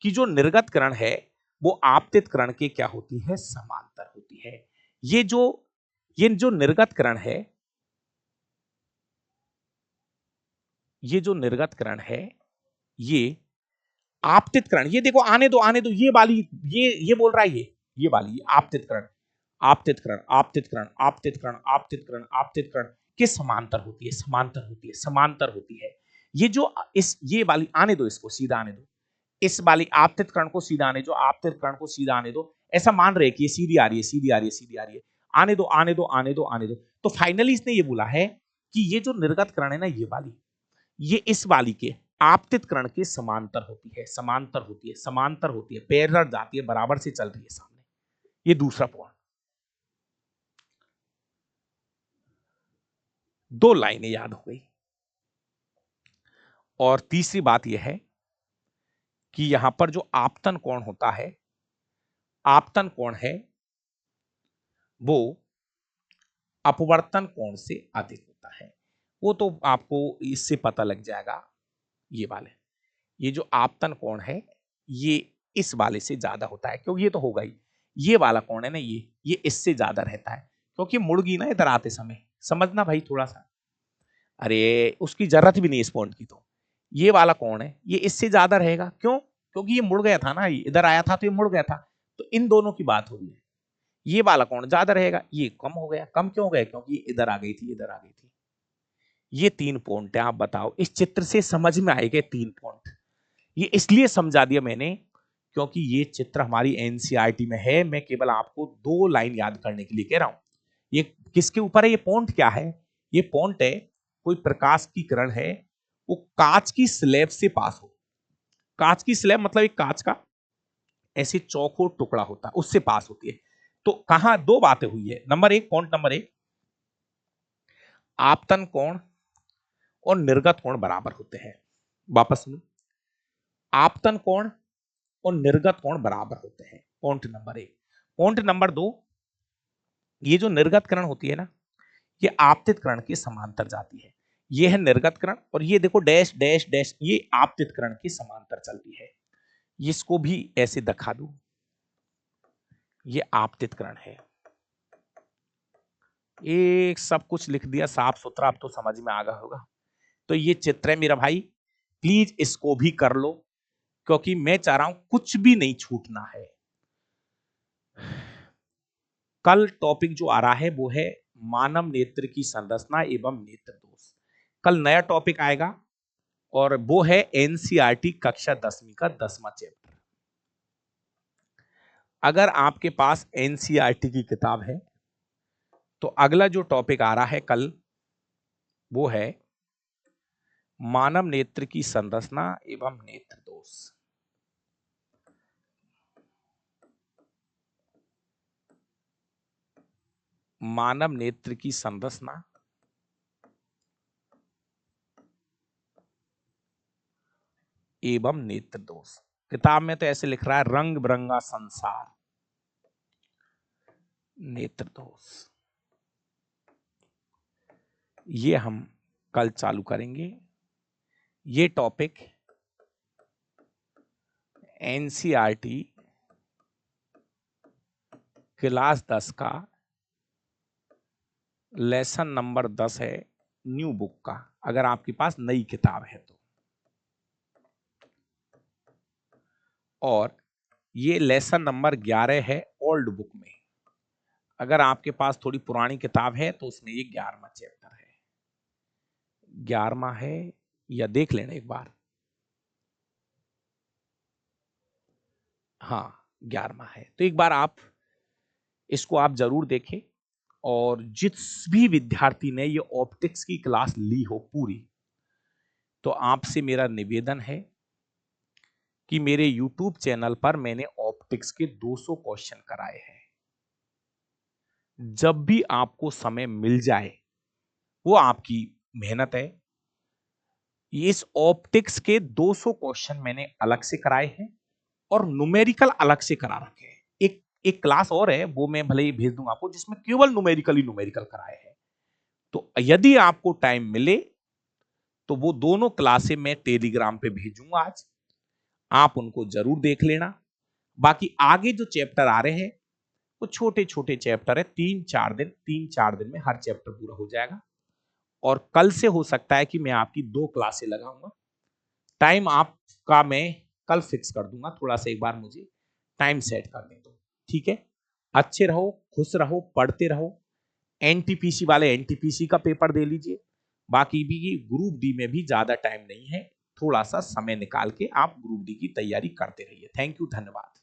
कि जो निर्गत किरण है वो आपतित किरण के क्या होती है, समांतर होती है। ये जो निर्गत किरण है, ये जो निर्गत किरण है, ये आपतित किरण, ये देखो, आने दो, ये वाली, ये बोल रहा है, ये वाली आपतित किरण, आपतित किरण, आपतित किरण, आपतित किरण, आपतित किरण, आपतित किरण के समांतर होती है, समांतर होती है, समांतर होती है। ये जो ये वाली, आने दो, इसको सीधा आने दो, इस वाली आपतित किरण को सीधा आने दो, आपतित किरण को सीधा आने दो, ऐसा मान रहे कि ये सीधी आ रही है, सीधी आ रही है, सीधी आ रही है, आने दो, आने दो, आने दो, आने दो। तो फाइनली इसने ये बोला है कि ये जो निर्गत किरण है ना, ये वाली, ये इस वाली के आपतित किरण के समांतर होती है, समांतर होती है, समांतर होती है, पैरेलल जाती है, बराबर से चल रही है सामने। ये दूसरा पॉइंट। दो लाइनें याद हो गई। और तीसरी बात यह है कि यहां पर जो आपतन कोण होता है, आपतन कोण है वो अपवर्तन कोण से अधिक होता है। वो तो आपको इससे पता लग जाएगा। ये वाले, ये जो आपतन कोण है, ये इस वाले से ज्यादा होता है, क्योंकि ये तो होगा ही। ये वाला कोण है ना, ये इससे ज्यादा रहता है, क्योंकि मुड़गी ना इधर आते समय, समझना भाई थोड़ा सा, अरे उसकी जरूरत भी नहीं इस पॉइंट की। तो ये वाला कोण है, ये इससे ज्यादा रहेगा, क्यों? क्योंकि ये मुड़ गया था ना, इधर आया था तो ये मुड़ गया था। तो इन दोनों की बात हो रही है। ये वाला कोण ज्यादा रहेगा, ये कम हो गया। कम क्यों हो गया? क्योंकि इधर आ गई थी, इधर आ गई थी। ये 3 पॉइंट है। आप बताओ, इस चित्र से समझ में आएगा 3 पॉइंट। ये इसलिए समझा दिया मैंने क्योंकि ये चित्र हमारी एनसीईआरटी में है। मैं केवल आपको 2 लाइन याद करने के लिए कह रहा हूं। ये किसके ऊपर है? ये पॉइंट क्या है? ये पॉइंट है, कोई प्रकाश की किरण है, वो कांच की स्लैब से पास हो। कांच की स्लैब मतलब एक कांच का ऐसे चौकोर टुकड़ा होता है, उससे पास होती है। तो कहां 2 बातें हुई है। नंबर 1, पॉइंट नंबर 1, आपतन कोण और निर्गत कोण बराबर होते हैं। वापस सुनो, आपतन कोण और निर्गत कोण बराबर होते हैं। Point number 1। पॉइंट नंबर 2, ये जो निर्गत किरण होती है ना, ये आपतित किरण के समांतर जाती है। ये है निर्गत किरण, और ये देखो डैश डैश डैश, ये आपतित किरण के समांतर चलती है। इसको भी ऐसे दिखा दूं, ये आपतित किरण है। एक सब कुछ लिख दिया साफ सुथरा, अब तो समझ में आ गया होगा। तो ये चित्र है मेरा भाई, प्लीज इसको भी कर लो, क्योंकि मैं चाह रहा हूं कुछ भी नहीं छूटना है। कल टॉपिक जो आ रहा है वो है मानव नेत्र की संरचना एवं नेत्र दोष। कल नया टॉपिक आएगा, और वो है एनसीईआरटी कक्षा 10वीं का 10वां चैप्टर। अगर आपके पास एनसीईआरटी की किताब है तो अगला जो टॉपिक आ रहा है कल, वो है मानव नेत्र की संरचना एवं नेत्र दोष। मानव नेत्र की संरचना एवं नेत्र दोष। किताब में तो ऐसे लिख रहा है, रंग बिरंगा संसार, नेत्र दोष। ये हम कल चालू करेंगे। ये टॉपिक एनसीईआरटी क्लास 10 का लेसन नंबर 10 है, न्यू बुक का, अगर आपके पास नई किताब है तो। और ये लेसन नंबर 11 है ओल्ड बुक में। अगर आपके पास थोड़ी पुरानी किताब है तो उसमें ये 11वां चैप्टर है। 11वां है, या देख लेना एक बार। हाँ, 11वां है। तो एक बार आप इसको आप जरूर देखें। और जिस भी विद्यार्थी ने ये ऑप्टिक्स की क्लास ली हो पूरी, तो आपसे मेरा निवेदन है कि मेरे YouTube चैनल पर मैंने ऑप्टिक्स के 200 क्वेश्चन कराए हैं। जब भी आपको समय मिल जाए, वो आपकी मेहनत है, इस ऑप्टिक्स के 200 क्वेश्चन मैंने अलग से कराए हैं और न्यूमेरिकल अलग से करा रखे हैं। एक एक क्लास और है, वो मैं भले ही भेज दूंगा आपको, जिसमें केवल न्यूमेरिकल कराए हैं। तो यदि आपको टाइम मिले तो वो दोनों क्लासें मैं टेलीग्राम पे भेजूंगा आज, आप उनको जरूर देख लेना। बाकी आगे जो चैप्टर आ रहे हैं वो छोटे छोटे चैप्टर है, 3-4 दिन में हर चैप्टर पूरा हो जाएगा। और कल से हो सकता है कि मैं आपकी 2 क्लासें लगाऊंगा। टाइम आपका मैं कल फिक्स कर दूंगा, थोड़ा सा एक बार मुझे टाइम सेट करने दो, ठीक है। अच्छे रहो, खुश रहो, पढ़ते रहो। एनटीपीसी वाले एनटीपीसी का पेपर दे लीजिए। बाकी भी ग्रुप डी में भी ज्यादा टाइम नहीं है, थोड़ा सा समय निकाल के आप ग्रुप डी की तैयारी करते रहिए। थैंक यू, धन्यवाद।